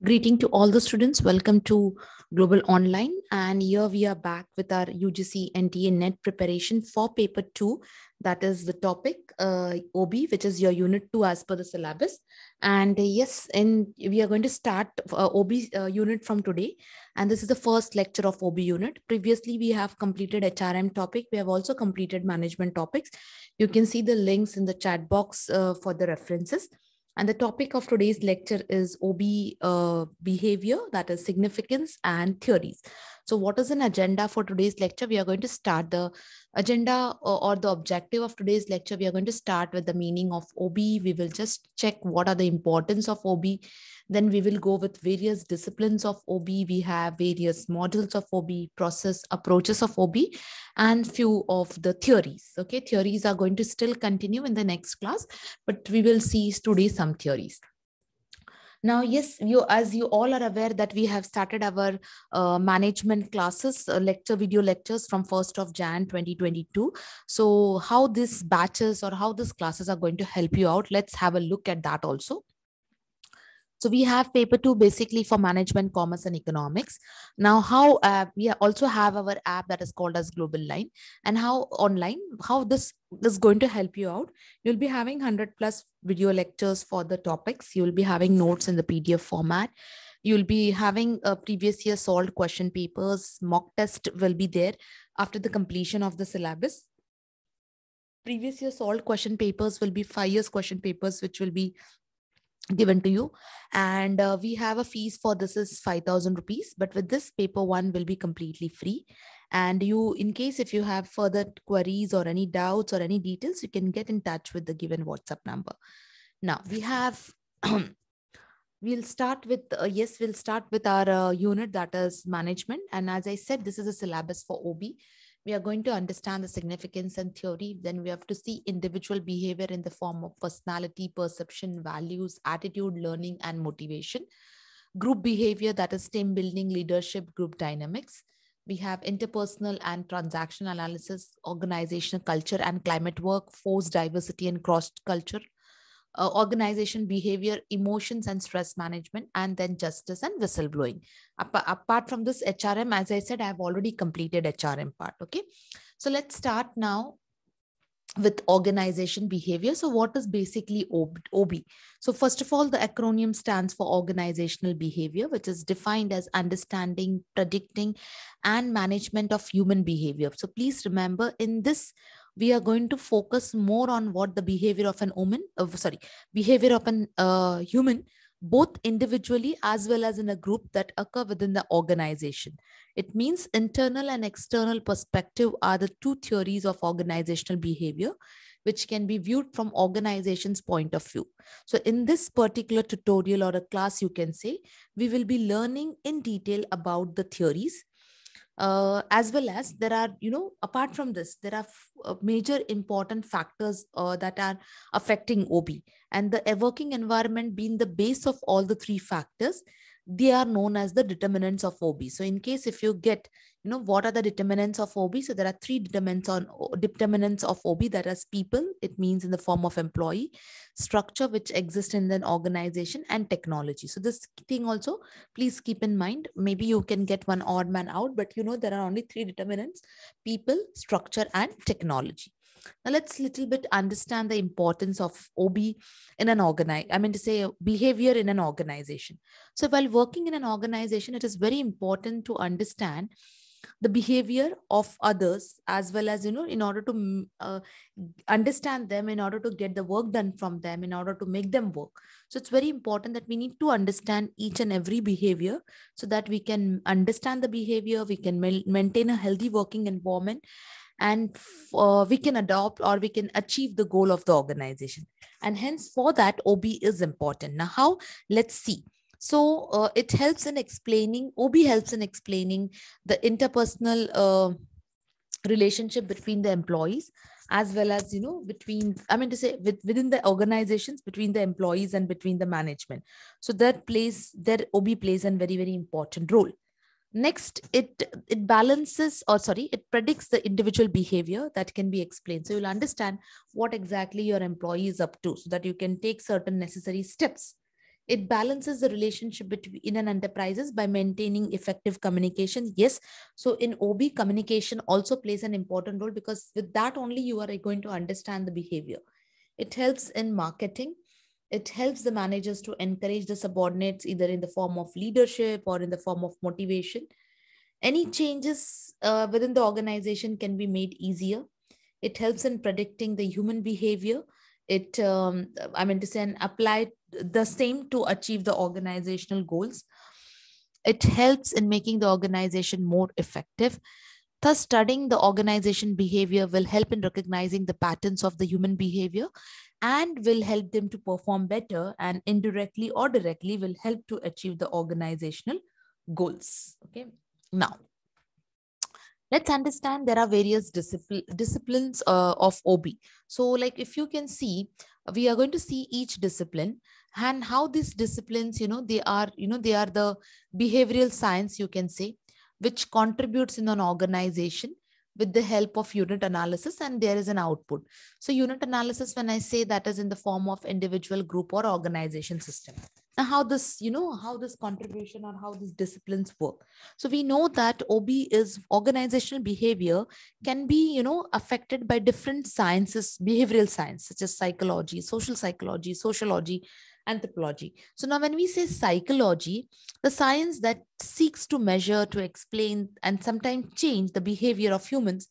Greeting to all the students. Welcome to Global Online. And here we are back with our UGC NTA NET preparation for paper 2. That is the topic OB, which is your unit 2 as per the syllabus. And yes, and we are going to start OB unit from today. And this is the first lecture of OB unit. Previously, we have completed HRM topic. We have also completed management topics. You can see the links in the chat box for the references. And the topic of today's lecture is OB behavior, that is significance and theories. So what is an agenda for today's lecture? We are going to start the agenda or the objective of today's lecture. We are going to start with the meaning of OB. We will just check what are the importance of OB. Then we will go with various disciplines of OB. We have various models of OB, process approaches of OB, and few of the theories. Okay, theories are going to still continue in the next class, but we will see today some theories. Now, yes, as you all are aware that we have started our management classes, video lectures from 1st of Jan 2022. So how these batches or how these classes are going to help you out, let's have a look at that also. So we have paper 2 basically for management, commerce and economics. Now how we also have our app that is called as Global Line, and how this is going to help you out. You'll be having 100+ video lectures for the topics. You'll be having notes in the PDF format. You'll be having previous year solved question papers. Mock test will be there after the completion of the syllabus. Previous year solved question papers will be 5 years question papers, which will be given to you, and we have a fees for this is 5,000 rupees, but with this paper 1 will be completely free. And you, in case if you have further queries or any doubts or any details, you can get in touch with the given WhatsApp number. Now we have we'll start with we'll start with our unit, that is management. And as I said, this is a syllabus for OB. We are going to understand the significance and theory. Then we have to see individual behavior in the form of personality, perception, values, attitude, learning, and motivation. Group behavior, that is team building, leadership, group dynamics. We have interpersonal and transactional analysis, organizational culture and climate work, force diversity and cross culture, organization behavior, emotions and stress management, and then justice and whistleblowing. Apart from this HRM, as I said, I have already completed HRM part. Okay, so let's start now with organization behavior. So what is basically OB? So first of all, the acronym stands for organizational behavior, which is defined as understanding, predicting, and management of human behavior. So please remember, in this we are going to focus more on what the behavior of an human, both individually as well as in a group, that occur within the organization. It means internal and external perspective are the two theories of organizational behavior, which can be viewed from organization's point of view. So in this particular tutorial or a class, you can say, we will be learning in detail about the theories. As well as there are, apart from this, there are major important factors that are affecting OB, and the working environment being the base of all the three factors, they are known as the determinants of OB. So in case if you get, what are the determinants of OB? So there are three determinants of OB. That is people, it means in the form of employee, structure which exists in an organization, and technology. So this thing also, please keep in mind. Maybe you can get one odd man out, but there are only three determinants: people, structure, and technology. Now let's little bit understand the importance of OB in an behavior in an organization. So while working in an organization, it is very important to understand the behavior of others, as well as, in order to understand them, in order to get the work done from them, in order to make them work. So it's very important that we need to understand each and every behavior, so that we can understand the behavior, we can maintain a healthy working environment, and we can adopt or we can achieve the goal of the organization. And hence for that, OB is important. Now how? Let's see. So OB helps in explaining the interpersonal relationship between the employees, as well as, within the organizations, between the employees and between the management. So OB plays a very, very important role. Next, it predicts the individual behavior that can be explained. So you'll understand what exactly your employee is up to, so that you can take certain necessary steps It balances the relationship between an enterprises by maintaining effective communication. Yes, so in OB, communication also plays an important role, because with that only you are going to understand the behavior. It helps in marketing. It helps the managers to encourage the subordinates either in the form of leadership or in the form of motivation. Any changes within the organization can be made easier. It helps in predicting the human behavior. It, I mean to say, and apply the same to achieve the organizational goals. It helps in making the organization more effective. Thus, studying the organization behavior will help in recognizing the patterns of the human behavior and will help them to perform better, and indirectly or directly will help to achieve the organizational goals. Okay. Now, let's understand there are various disciplines of OB. So like if you can see, we are going to see each discipline and how these disciplines, they are the behavioral science, you can say, which contributes in an organization with the help of unit analysis, and there is an output. So unit analysis, when I say, that is in the form of individual, group or organization system. Now how this, how this contribution or how these disciplines work. So we know that OB is organizational behavior can be, affected by different sciences, behavioral science, such as psychology, social psychology, sociology, anthropology. So now when we say psychology, the science that seeks to measure, to explain, and sometimes change the behavior of humans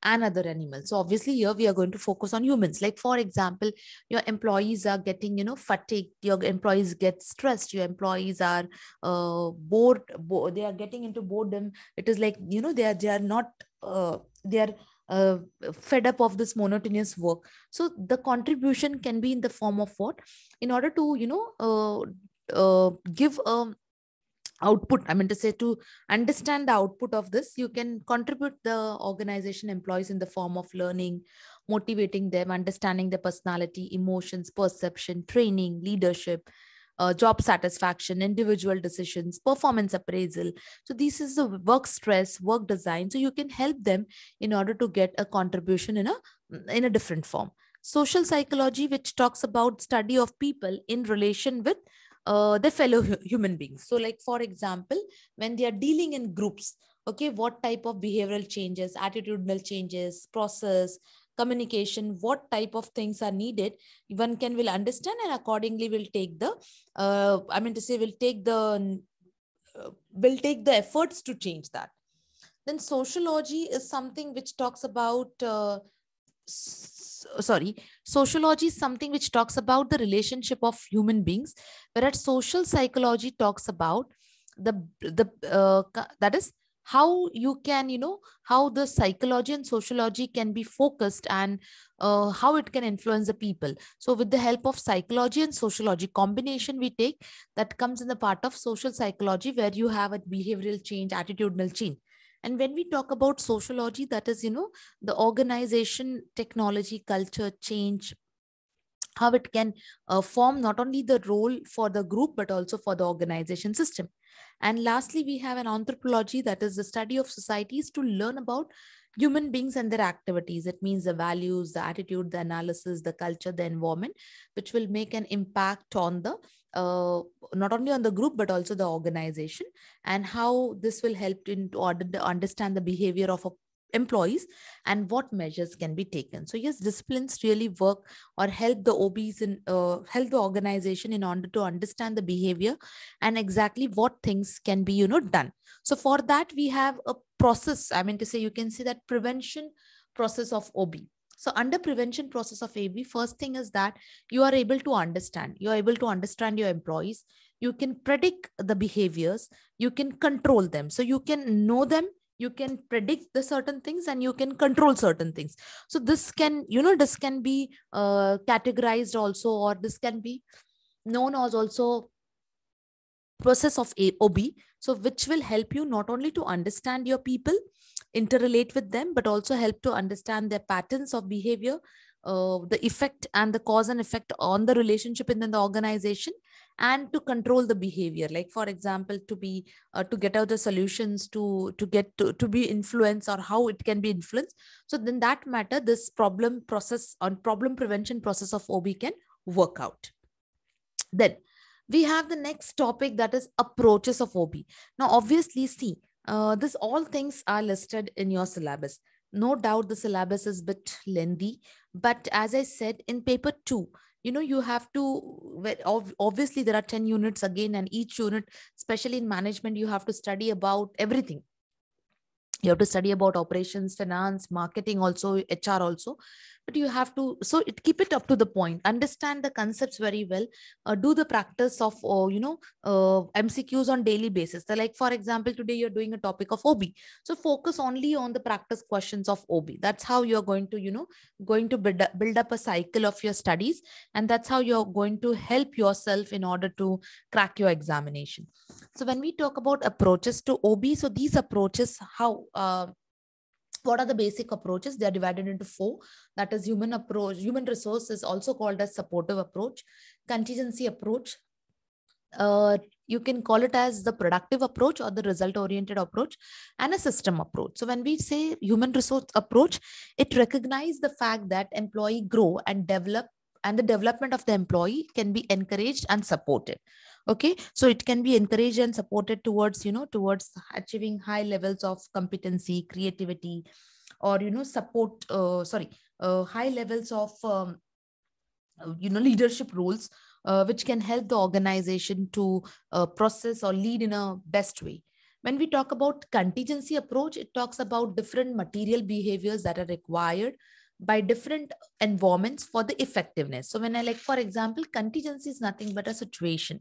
and other animals. So obviously here we are going to focus on humans. Like for example, your employees are getting, fatigued, your employees get stressed, your employees are bored, they are getting into boredom. It is like, they are not, they are fed up of this monotonous work. So the contribution can be in the form of what? In order to, give a output, I mean to say, to understand the output of this, you can contribute the organization employees in the form of learning, motivating them, understanding their personality, emotions, perception, training, leadership, job satisfaction, individual decisions, performance appraisal. So this is the work stress, work design. So you can help them in order to get a contribution in a different form. Social psychology, which talks about study of people in relation with the fellow human beings. So like for example, when they are dealing in groups, okay, what type of behavioral changes, attitudinal changes, process, communication, what type of things are needed, one can will understand, and accordingly will take the I mean to say, will take the efforts to change that. Then sociology is something which talks about sociology is something which talks about the relationship of human beings, whereas social psychology talks about that is how you can, how the psychology and sociology can be focused, and how it can influence the people. So with the help of psychology and sociology combination we take, that comes in the part of social psychology, where you have a behavioral change, attitudinal change. And when we talk about sociology, that is, the organization, technology, culture, change, how it can form not only the role for the group, but also for the organization system. And lastly, we have an anthropology, that is the study of societies to learn about human beings and their activities. It means the values, the attitude, the analysis, the culture, the environment, which will make an impact on the not only on the group but also the organization, and how this will help in order to understand the behavior of employees and what measures can be taken. So yes, disciplines really work or help the OBs in help the organization in order to understand the behavior and exactly what things can be done. So for that we have a process, I mean to say, you can see that prevention process of OB. So under prevention process of AB, first thing is that you are able to understand your employees, you can predict the behaviors, you can control them. So you can know them, you can predict the certain things, and you can control certain things. So this can, this can be categorized also, or this can be known as also process of OB. So which will help you not only to understand your people, interrelate with them, but also help to understand their patterns of behavior, the effect and the cause and effect on the relationship in the organization, and to control the behavior. Like for example, to get out the solutions, to get to be influenced, or how it can be influenced. So then that matter, this problem process on problem prevention process of OB can work out. Then We have the next topic, that is approaches of OB. Now, obviously, see, this all things are listed in your syllabus. No doubt the syllabus is a bit lengthy, but as I said, in paper 2, you have to, obviously there are 10 units again, and each unit, especially in management, you have to study about everything. You have to study about operations, finance, marketing, also HR also. But you have to, so keep it up to the point, understand the concepts very well, do the practice of MCQs on daily basis. So like, for example, today you're doing a topic of OB, so focus only on the practice questions of OB. That's how you're going to build up a cycle of your studies, and that's how you're going to help yourself in order to crack your examination. So when we talk about approaches to OB, so these approaches, what are the basic approaches? They are divided into 4. That is human approach. Human resource is also called as supportive approach, contingency approach. You can call it as the productive approach or the result-oriented approach, and a system approach. So when we say human resource approach, it recognizes the fact that employee grow and develop, and the development of the employee can be encouraged and supported. Okay, so it can be encouraged and supported towards achieving high levels of competency, creativity, or high levels of leadership roles, which can help the organization to process or lead in a best way. When we talk about contingency approach, it talks about different material behaviors that are required by different environments for the effectiveness. So when I, like, for example, contingency is nothing but a situation.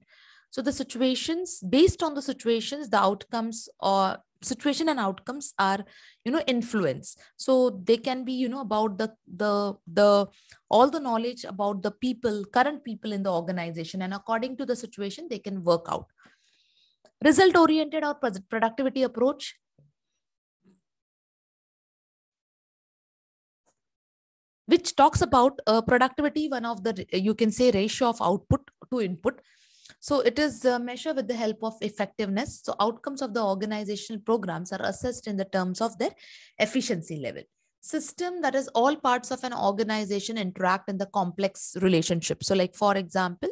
So the situations, based on the situations, the outcomes or situation and outcomes are, influence. So they can be, about the all the knowledge about the people, current people in the organization, and according to the situation, they can work out. Result-oriented or productivity approach, which talks about productivity, one of the, you can say, ratio of output to input. So it is measured with the help of effectiveness. So outcomes of the organizational programs are assessed in the terms of their efficiency level. System, that is all parts of an organization interact in the complex relationship. So like, for example,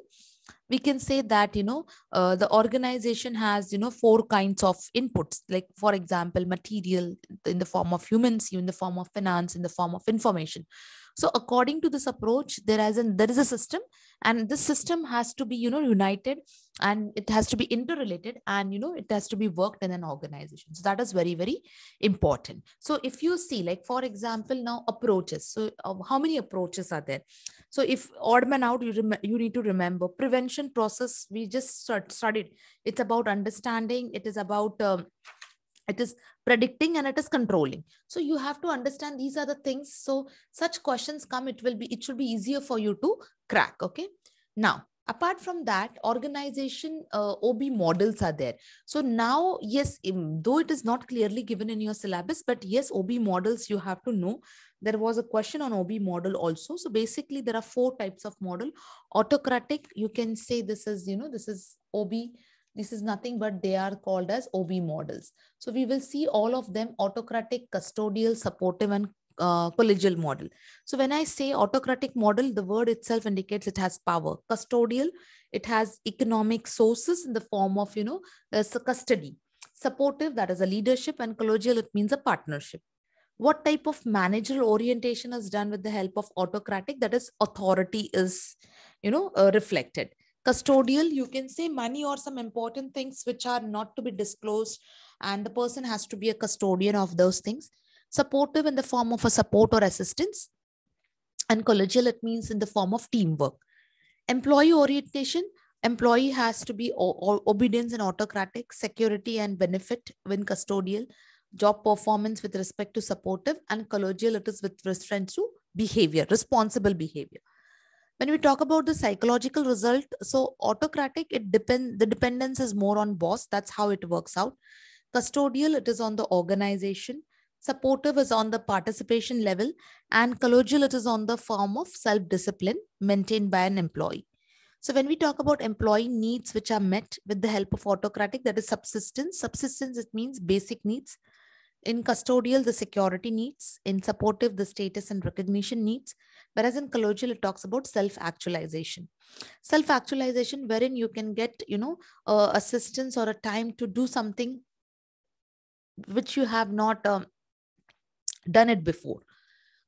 we can say that, the organization has, 4 kinds of inputs. Like, for example, material in the form of humans, in the form of finance, in the form of information. So according to this approach, there is a system, and this system has to be, united, and it has to be interrelated, and, it has to be worked in an organization. So that is very, very important. So if you see, like, for example, now approaches. So how many approaches are there? So if odd man out, you need to remember prevention process. We just studied. It's about understanding. It is about it is predicting, and it is controlling. So you have to understand these are the things. So such questions come, it should be easier for you to crack. Okay. Now, apart from that, organization OB models are there. So now, yes, though it is not clearly given in your syllabus, but yes, OB models you have to know. There was a question on OB model also. So basically, there are 4 types of model. Autocratic, you can say this is, this is OB. This is nothing but they are called as OB models. So we will see all of them: autocratic, custodial, supportive, and collegial model. So when I say autocratic model, the word itself indicates it has power. Custodial, it has economic sources in the form of, custody. Supportive, that is a leadership, and collegial, it means a partnership. What type of managerial orientation is done with the help of autocratic? That is, authority is, reflected. Custodial, you can say money or some important things which are not to be disclosed, and the person has to be a custodian of those things. Supportive, in the form of a support or assistance, and collegial, it means in the form of teamwork. Employee orientation, employee has to be obedience and autocratic, security and benefit when custodial, job performance with respect to supportive, and collegial, it is with respect to behavior, responsible behavior. When we talk about the psychological result, so autocratic, the dependence is more on boss. That's how it works out. Custodial, it is on the organization. Supportive is on the participation level, and collegial, it is on the form of self-discipline maintained by an employee. So when we talk about employee needs which are met with the help of autocratic, that is subsistence. Subsistence, it means basic needs. In custodial, the security needs. In supportive, the status and recognition needs. Whereas in colloquial, it talks about self-actualization. Self-actualization, wherein you can get, assistance or a time to do something which you have not done it before.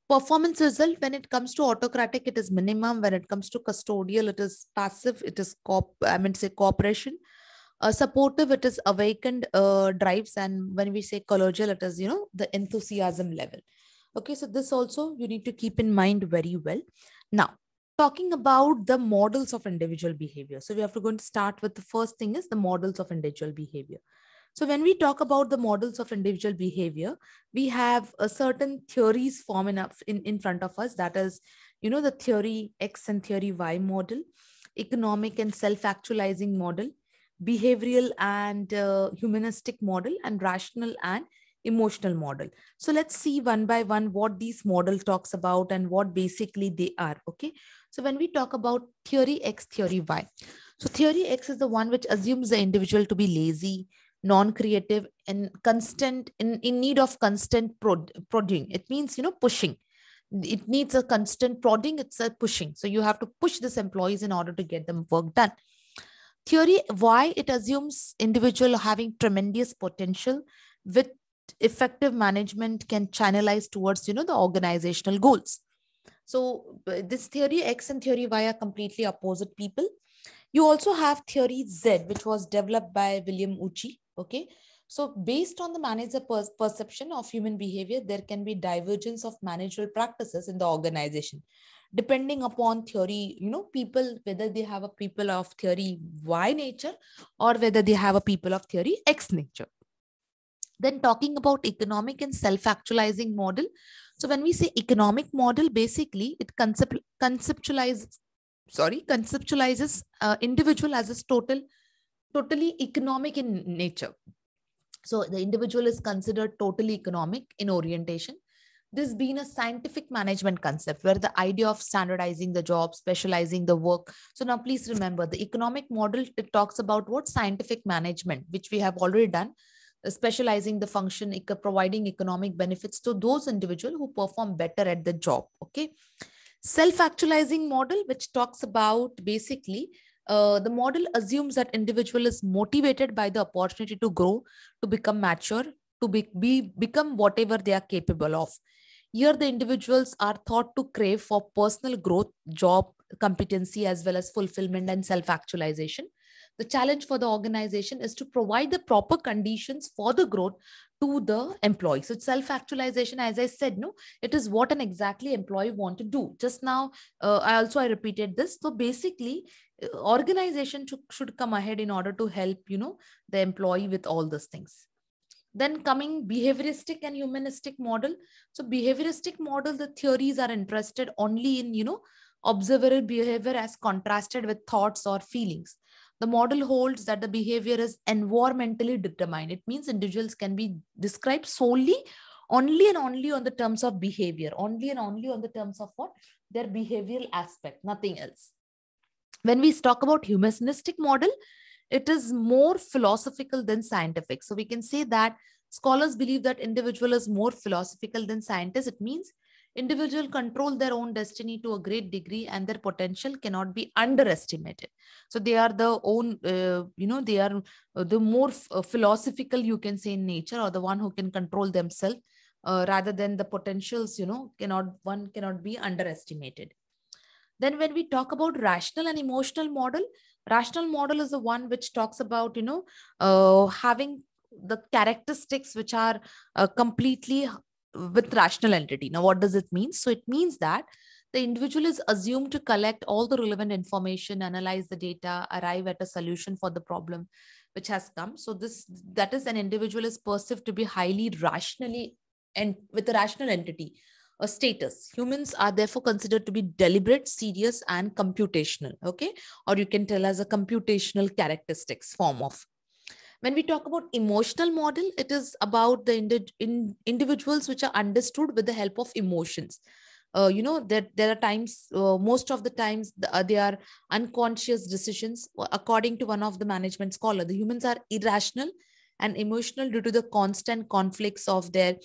Performance result, when it comes to autocratic, it is minimum. When it comes to custodial, it is passive. It is cooperation. Supportive, it is awakened drives. And when we say colloquial, it is, the enthusiasm level. Okay, so this also you need to keep in mind very well. Now, talking about the models of individual behavior. So we have to go and start with the first thing is the models of individual behavior. So when we talk about the models of individual behavior, we have a certain theories forming up in front of us. That is, the theory X and theory Y model, economic and self-actualizing model, behavioral and humanistic model, and rational and emotional model. So let's see one by one what these model talks about and what basically they are. Okay. So when we talk about theory X, theory Y. So theory X is the one which assumes the individual to be lazy, non-creative, and constant in need of constant prodding. It means, pushing. It needs a constant prodding. It's a pushing. So you have to push these employees in order to get them work done. Theory Y, it assumes individual having tremendous potential with effective management can channelize towards, the organizational goals. So this theory X and theory Y are completely opposite people. You also have theory Z, which was developed by William Uchi. Okay. So based on the manager perception of human behavior, there can be divergence of managerial practices in the organization, depending upon theory, people, whether they have a people of theory Y nature or whether they have a people of theory X nature. Then talking about economic and self-actualizing model. So when we say economic model, basically it conceptualizes individual as a totally economic in nature. So the individual is considered totally economic in orientation. This being a scientific management concept where the idea of standardizing the job, specializing the work. So now please remember the economic model, it talks about what scientific management, which we have already done, specializing the function, providing economic benefits to those individuals who perform better at the job. Okay. Self-actualizing model, which talks about basically the model assumes that individual is motivated by the opportunity to grow, to become mature, to become whatever they are capable of. Here, the individuals are thought to crave for personal growth, job competency, as well as fulfillment and self-actualization. The challenge for the organization is to provide the proper conditions for the growth to the employee. So self-actualization, as I said, it is what an exactly employee want to do. Just now, I repeated this. So basically, organization should come ahead in order to help, the employee with all these things. Then coming behavioristic and humanistic model. So behavioristic model, the theories are interested only in, observable behavior as contrasted with thoughts or feelings. The model holds that the behavior is environmentally determined. It means individuals can be described solely, only and only on the terms of behavior, only and only on the terms of what? Their behavioral aspect, nothing else. When we talk about humanistic model, it is more philosophical than scientific. So we can say that scholars believe that individual is more philosophical than scientists. It means individual control their own destiny to a great degree and their potential cannot be underestimated. So they are the own, they are the more philosophical, you can say, in nature, or the one who can control themselves rather than the potentials, cannot be underestimated. Then when we talk about rational and emotional model is the one which talks about, having the characteristics which are completely with rational entity. Now, what does it mean? So it means that the individual is assumed to collect all the relevant information, analyze the data, arrive at a solution for the problem which has come. So that is an individual is perceived to be highly rationally and with a rational entity. A status. Humans are therefore considered to be deliberate, serious, and computational. Okay, or you can tell as a computational characteristics form of. When we talk about emotional model, it is about the individuals which are understood with the help of emotions. That there are times, most of the times, they are unconscious decisions. According to one of the management scholar, the humans are irrational and emotional due to the constant conflicts of their,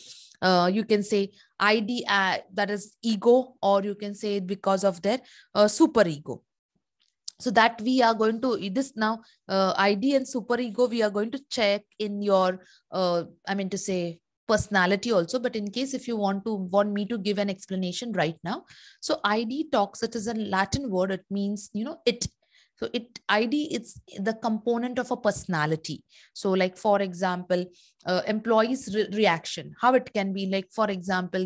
you can say ID, that is ego, or you can say because of their super ego. So that we are going to this now, ID and super ego, we are going to check in your, I mean to say personality also. But in case if you want me to give an explanation right now, so ID talks, it is a Latin word, it means, it. So ID, it's the component of a personality. So like, for example, employees reaction, how it can be, like, for example,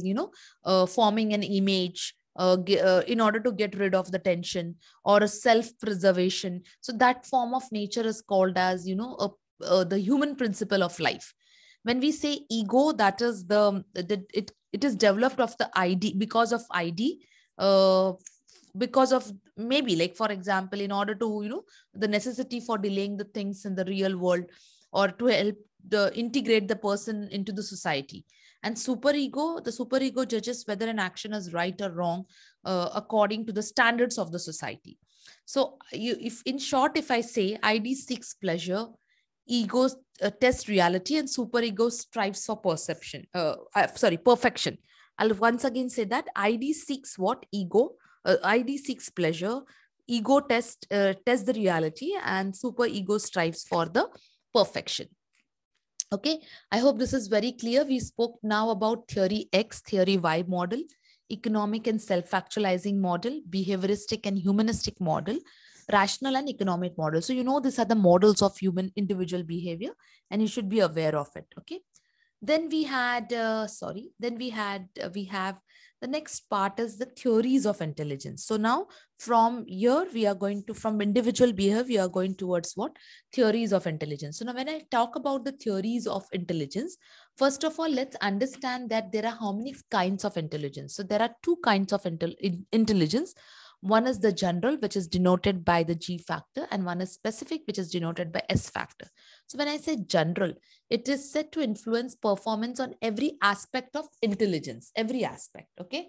forming an image, in order to get rid of the tension, or a self-preservation. So that form of nature is called as, the human principle of life. When we say ego, that is it is developed of the ID, because of ID, because of maybe, like, for example, in order to, the necessity for delaying the things in the real world, or to help integrate the person into the society. And superego, the superego judges whether an action is right or wrong, according to the standards of the society. So if in short, if I say, ID seeks pleasure, ego tests reality, and superego strives for perfection. I'll once again say that ID seeks what? Ego. ID seeks pleasure, ego tests the reality, and superego strives for the perfection. Okay, I hope this is very clear. We spoke now about theory X, theory Y model, economic and self-actualizing model, behavioristic and humanistic model, rational and economic model. So, these are the models of human individual behavior, and you should be aware of it. Okay. Then we had, we have the next part is the theories of intelligence. So now from here, we are going to, from individual behavior, we are going towards what? Theories of intelligence. So now when I talk about the theories of intelligence, first of all, let's understand that there are how many kinds of intelligence. So there are two kinds of intelligence. One is the general, which is denoted by the G factor, and one is specific, which is denoted by S factor. So when I say general, it is said to influence performance on every aspect of intelligence, every aspect. Okay.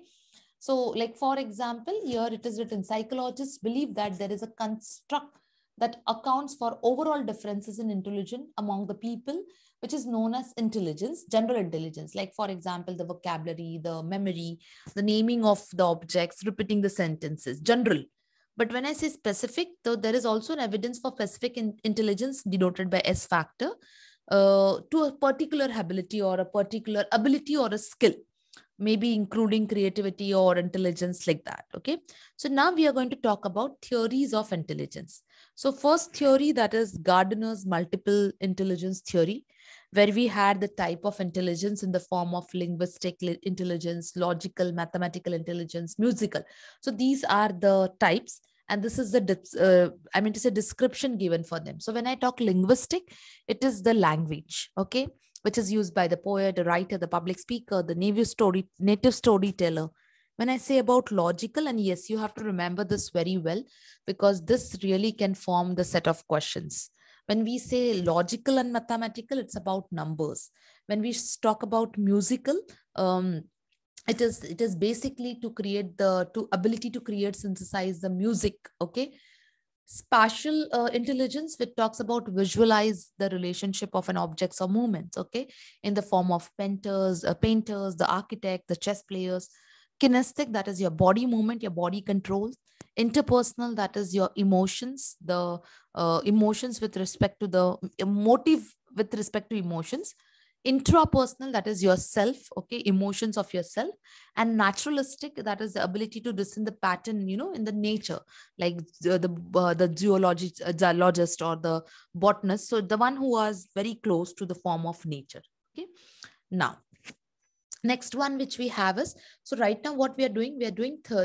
So like, for example, here it is written, psychologists believe that there is a construct that accounts for overall differences in intelligence among the people, which is known as intelligence, general intelligence. Like, for example, the vocabulary, the memory, the naming of the objects, repeating the sentences, general. But when I say specific, though, there is also an evidence for specific intelligence denoted by S factor, to a particular ability or a skill, maybe including creativity or intelligence, like that. Okay. So now we are going to talk about theories of intelligence. So first theory, that is Gardner's multiple intelligence theory, where we had the type of intelligence in the form of linguistic intelligence, logical, mathematical intelligence, musical. So these are the types. And this is the description given for them. So when I talk linguistic, it is the language, okay, which is used by the poet, the writer, the public speaker, the native storyteller. When I say about logical, and yes, you have to remember this very well, because this really can form the set of questions. When we say logical and mathematical, it's about numbers. When we talk about musical, it is basically to create ability to create, synthesize the music. Okay. Spatial intelligence, which talks about visualize the relationship of an objects or movements, okay, in the form of painters, the architect, the chess players. Kinesthetic, that is your body movement, your body control. Interpersonal, that is your emotions, the emotions with respect to the motive with respect to emotions. Intrapersonal, that is yourself, okay, emotions of yourself. And naturalistic, that is the ability to discern the pattern, in the nature, like the zoologist or the botanist. So the one who was very close to the form of nature. Okay. Now, next one which we have is, so right now what we are doing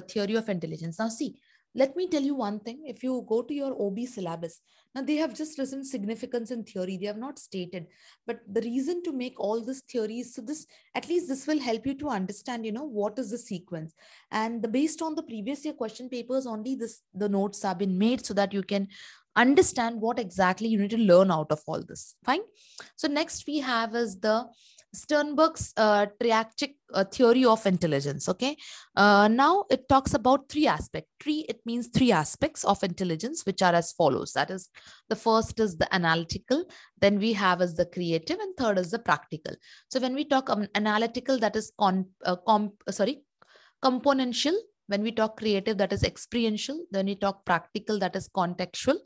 theory of intelligence. Now see, let me tell you one thing. If you go to your OB syllabus, now they have just written significance in theory. They have not stated, but the reason to make all this theories, so this, at least this will help you to understand, what is the sequence. And based on the previous year question papers only, the notes have been made so that you can understand what exactly you need to learn out of all this. Fine. So next we have is the Sternberg's triaxic theory of intelligence. Okay. Now it talks about three aspects. It means three aspects of intelligence, which are as follows. That is, the first is the analytical, then we have is the creative, and third is the practical. So when we talk analytical, that is componential. When we talk creative, that is experiential. Then we talk practical, that is contextual.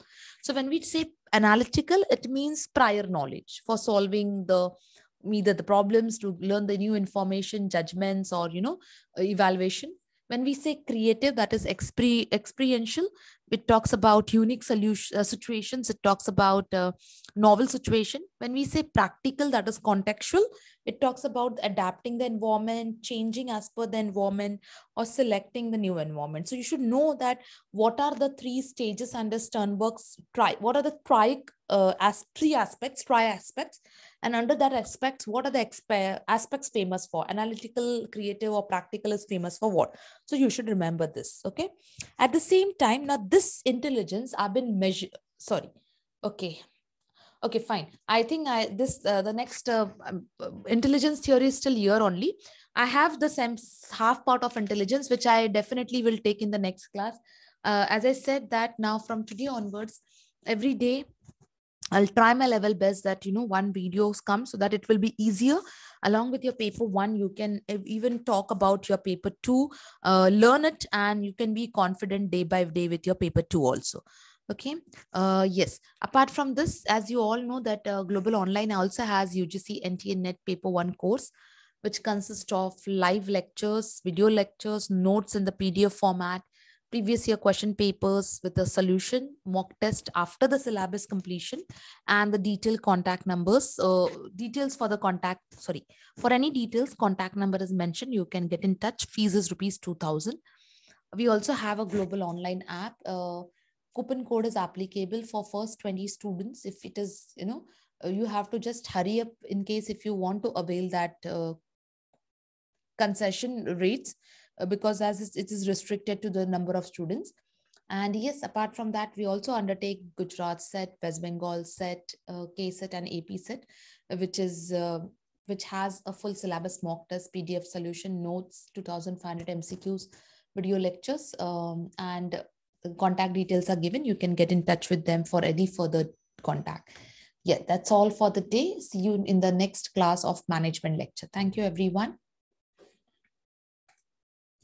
So when we say analytical, it means prior knowledge for solving either the problems, to learn the new information, judgments, or evaluation. When we say creative, that is experiential. It talks about unique situations. It talks about novel situation. When we say practical, that is contextual. It talks about adapting the environment, changing as per the environment, or selecting the new environment. So you should know that what are the three stages under Sternberg's what are the three aspects, and under that aspects, what are the aspects famous for? Analytical, creative, or practical is famous for what? So you should remember this. Okay. At the same time, now this intelligence I've been measured. Sorry. Okay. Okay, fine. I think the next intelligence theory is still here only. I have the same half part of intelligence, which I definitely will take in the next class. As I said that now from today onwards, every day I'll try my level best that, one videos come so that it will be easier. Along with your paper one, you can even talk about your paper two, learn it, and you can be confident day by day with your paper two also. Okay. Yes. Apart from this, as you all know that Global Online also has UGC NTA Net Paper 1 course, which consists of live lectures, video lectures, notes in the PDF format, previous year question papers with a solution, mock test after the syllabus completion, and the detailed contact numbers. Details for the contact, for any details, contact number is mentioned. You can get in touch. Fees is rupees 2,000. We also have a Global Online app. Coupon code is applicable for first 20 students. If it is, you have to just hurry up in case if you want to avail that concession rates, because as it is restricted to the number of students. And yes, apart from that, we also undertake Gujarat set, West Bengal set, KSET and APSET, which has a full syllabus mock test, PDF solution, notes, 2,500 MCQs, video lectures, and the contact details are given. You can get in touch with them for any further contact. Yeah, that's all for the day. See you in the next class of management lecture. Thank you, everyone.